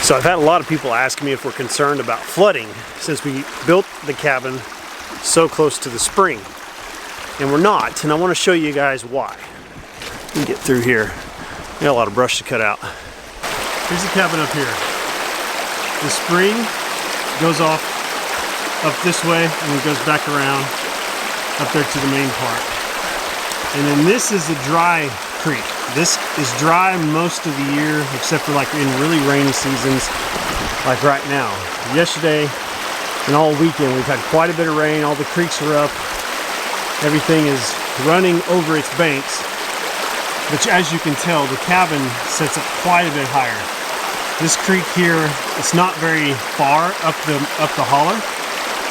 So I've had a lot of people ask me if we're concerned about flooding since we built the cabin so close to the spring. And we're not, and I want to show you guys why. Let me get through here. Got a lot of brush to cut out. Here's the cabin up here. The spring goes off up this way and then goes back around up there to the main part. And then this is the dry creek. This is dry most of the year except for like in really rainy seasons like right now. Yesterday and all weekend we've had quite a bit of rain. All the creeks are up. Everything is running over its banks, which as you can tell the cabin sets up quite a bit higher. This creek here, it's not very far up the holler,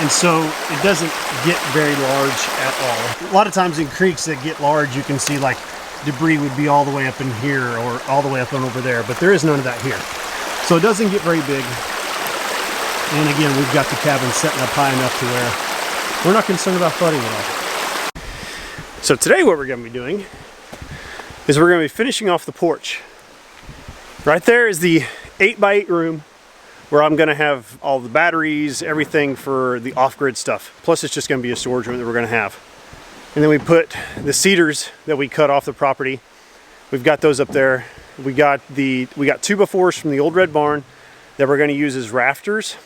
and so it doesn't get very large at all. A lot of times in creeks that get large you can see like debris would be all the way up in here or all the way up and over there, but there is none of that here. So it doesn't get very big. And again, we've got the cabin setting up high enough to where we're not concerned about flooding at all. So today what we're going to be doing is we're going to be finishing off the porch. Right there is the 8x8 room where I'm going to have all the batteries, everything for the off-grid stuff. Plus it's just going to be a storage room that we're going to have. And then we put the cedars that we cut off the property. We've got those up there. We got 2x4s from the old red barn that we're going to use as rafters.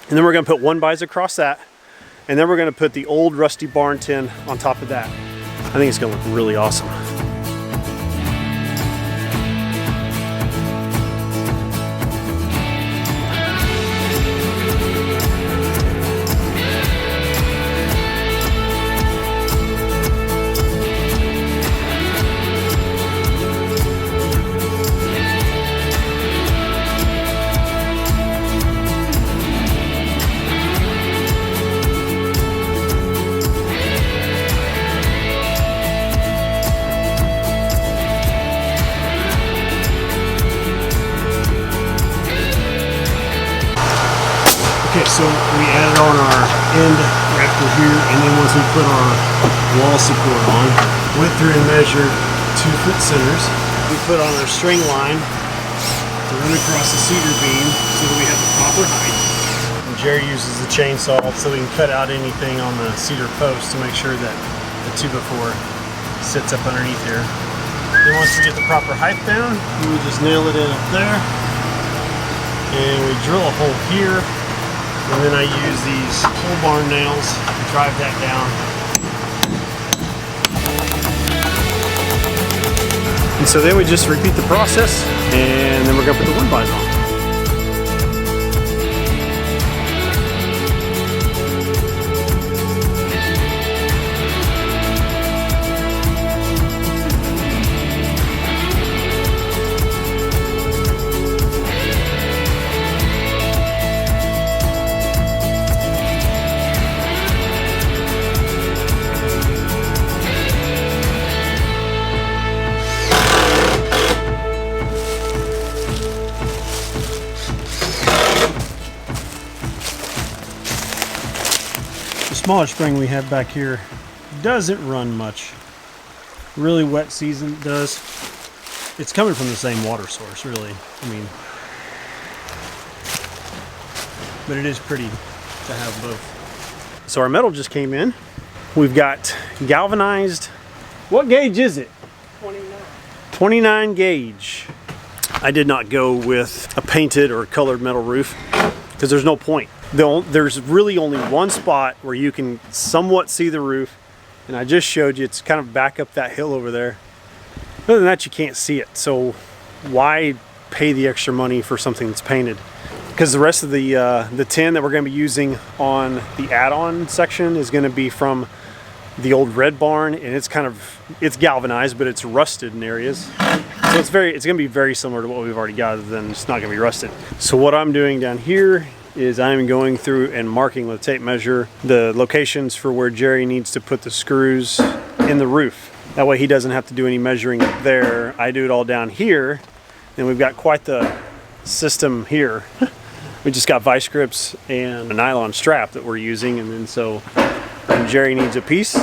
And then we're going to put 1x across that. And then we're going to put the old rusty barn tin on top of that. I think it's going to look really awesome. Okay, so we added on our end rafter here, and then once we put our wall support on, went through and measured 2-foot centers. We put on our string line to run across the cedar beam so that we have the proper height. And Jerry uses the chainsaw so we can cut out anything on the cedar post to make sure that the 2x4 sits up underneath here. Then once we get the proper height down, we just nail it in up there, and we drill a hole here. And then I use these pole barn nails to drive that down. And so then we just repeat the process, and then we're going to put the 1x on. The smaller spring we have back here doesn't run much. Really wet season does. It's coming from the same water source, really. I mean, but it is pretty to have both. So our metal just came in. We've got galvanized. What gauge is it? 29. 29 gauge. I did not go with a painted or colored metal roof because there's no point. There's really only one spot where you can somewhat see the roof, and I just showed you it's kind of back up that hill over there. Other than that, you can't see it, so why pay the extra money for something that's painted? Because the rest of the tin that we're going to be using on the add-on section is going to be from the old red barn, and it's galvanized, but it's rusted in areas. So it's going to be very similar to what we've already got, other than it's not going to be rusted. So what I'm doing down here is I'm going through and marking with a tape measure the locations for where Jerry needs to put the screws in the roof. That way he doesn't have to do any measuring up there. I do it all down here, and we've got quite the system here. We just got vice grips and a nylon strap that we're using, and then so when Jerry needs a piece,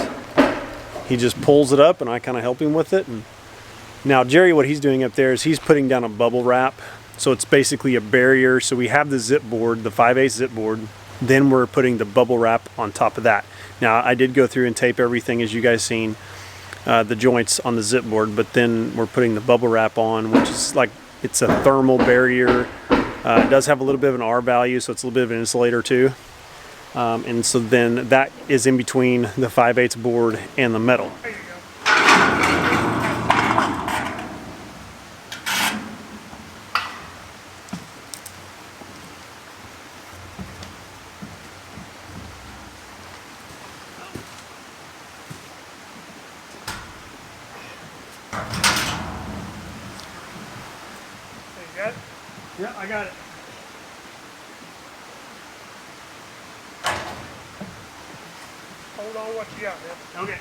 he just pulls it up and I kind of help him with it. And now Jerry, what he's doing up there is he's putting down a bubble wrap So it's basically a barrier. So we have the zip board, the 5/8 zip board. Then we're putting the bubble wrap on top of that. Now I did go through and tape everything, as you guys seen, the joints on the zip board, but then we're putting the bubble wrap on, which is like, it's a thermal barrier. It does have a little bit of an R value, so it's a little bit of an insulator too. And so then that is in between the 5/8 board and the metal. There you go. You got it? Yeah, I got it. Hold on what you got, man. Okay.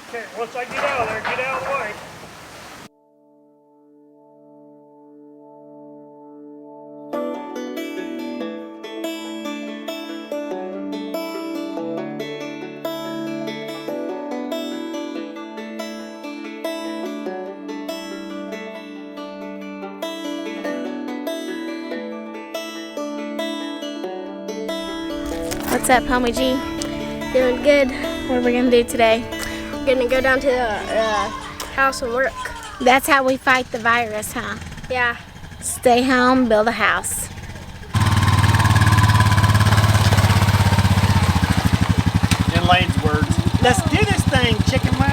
Okay, once I get out of there, get out of the way. What's up, homie G? Doing good. What are we gonna do today? We're gonna go down to the house and work. That's how we fight the virus, huh? Yeah. Stay home, build a house. In Laine's words, let's do this thing, chicken wing.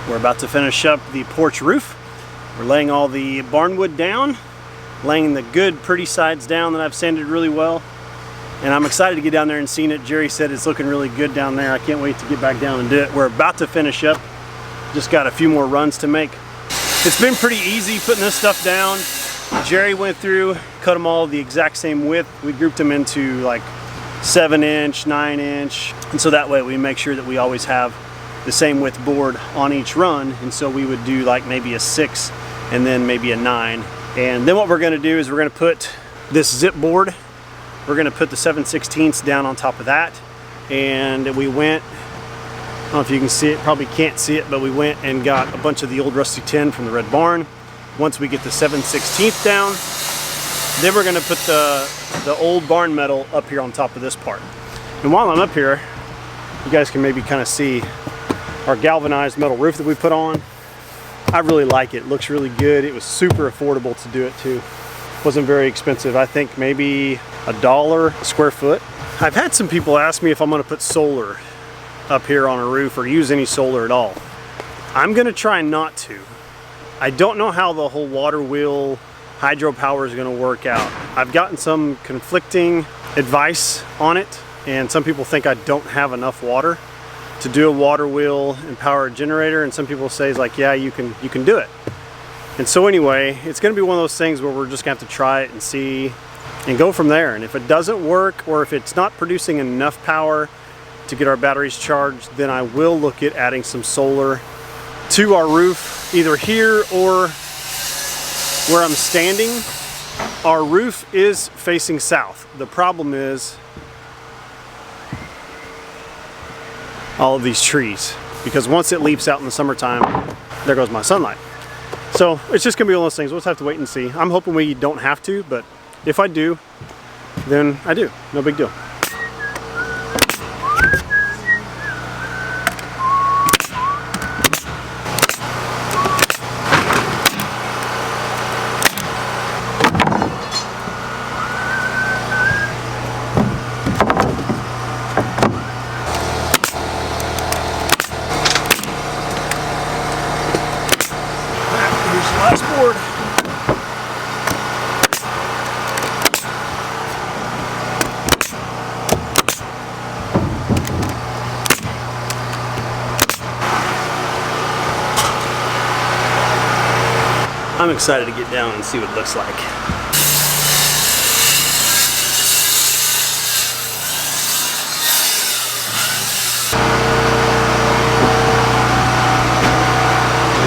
We're about to finish up the porch roof. We're laying all the barnwood down, laying the good, pretty sides down that I've sanded really well. And I'm excited to get down there and see it. Jerry said it's looking really good down there. I can't wait to get back down and do it. We're about to finish up. Just got a few more runs to make. It's been pretty easy putting this stuff down. Jerry went through, cut them all the exact same width. We grouped them into like 7-inch, 9-inch. And so that way we make sure that we always have the same width board on each run. And so we would do like maybe a 6 and then maybe a 9. And then what we're gonna do is we're gonna put this zip board, we're gonna put the 7/16 down on top of that. And we went, I don't know if you can see it, probably can't see it, but we went and got a bunch of the old rusty tin from the Red Barn. Once we get the 7/16 down, then we're gonna put the old barn metal up here on top of this part. And while I'm up here, you guys can maybe kind of see our galvanized metal roof that we put on. I really like it. It looks really good. It was super affordable to do it too. Wasn't very expensive. I think maybe $1 a square foot. I've had some people ask me if I'm gonna put solar up here on a roof or use any solar at all. I'm gonna try not to. I don't know how the whole water wheel hydropower is gonna work out. I've gotten some conflicting advice on it, and some people think I don't have enough water to do a water wheel and power a generator, and some people say it's like, yeah, you can do it. And so anyway, it's gonna be one of those things where we're just gonna have to try it and see and go from there. And if it doesn't work, or if it's not producing enough power to get our batteries charged, then I will look at adding some solar to our roof, either here or where I'm standing. Our roof is facing south. The problem is all of these trees, because once it leaps out in the summertime, there goes my sunlight. So it's just gonna be one of those things. We'll just have to wait and see. I'm hoping we don't have to, but if I do, then I do. No big deal. Last board. I'm excited to get down and see what it looks like.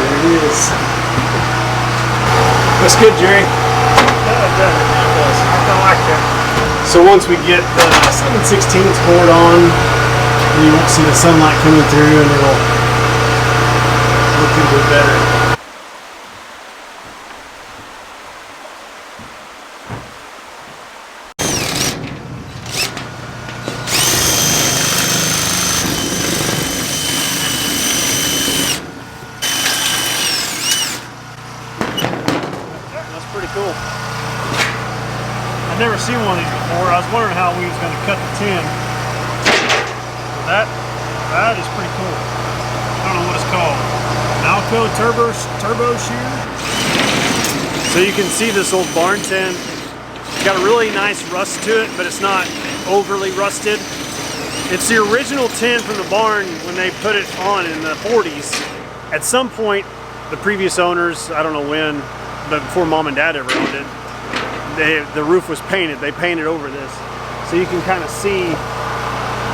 There it is. Looks good, Jerry. Yeah, it does. I kind of like that. So once we get the 7/16 poured on, you won't see the sunlight coming through and it'll look a little bit better. That's pretty cool. I've never seen one of these before. I was wondering how we was going to cut the tin. That is pretty cool. I don't know what it's called. Malco turbo shear. So you can see this old barn tin. It's got a really nice rust to it, but it's not overly rusted. It's the original tin from the barn when they put it on in the 40s. At some point, the previous owners, I don't know when, but before Mom and Dad ever owned it, the roof was painted. They painted over this. So you can kind of see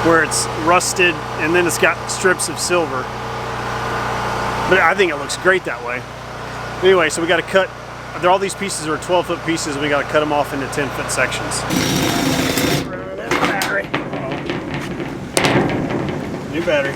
where it's rusted, and then it's got strips of silver. But I think it looks great that way. Anyway, so we got to cut. All these pieces are 12-foot pieces, and we got to cut them off into 10-foot sections. Running out of battery. New battery.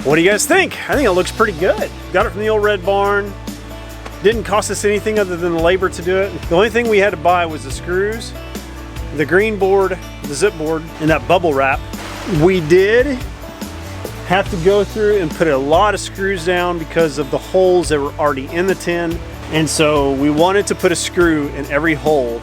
What do you guys think? I think it looks pretty good. Got it from the old red barn. Didn't cost us anything other than the labor to do it. The only thing we had to buy was the screws, the green board, the zip board, and that bubble wrap. We did have to go through and put a lot of screws down because of the holes that were already in the tin. And so we wanted to put a screw in every hole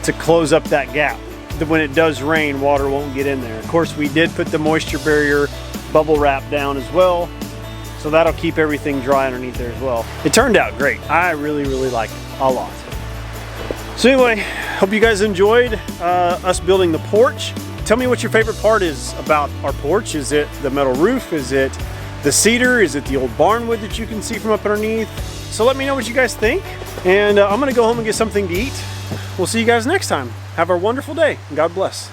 to close up that gap. That when it does rain, water won't get in there. Of course, we did put the moisture barrier bubble wrap down as well, so that'll keep everything dry underneath there as well. It turned out great. I really like it a lot. So anyway, hope you guys enjoyed us building the porch. Tell me what your favorite part is about our porch. Is it the metal roof? Is it the cedar? Is it the old barn wood that you can see from up underneath? So let me know what you guys think, and I'm gonna go home and get something to eat. We'll see you guys next time. Have a wonderful day, and God bless.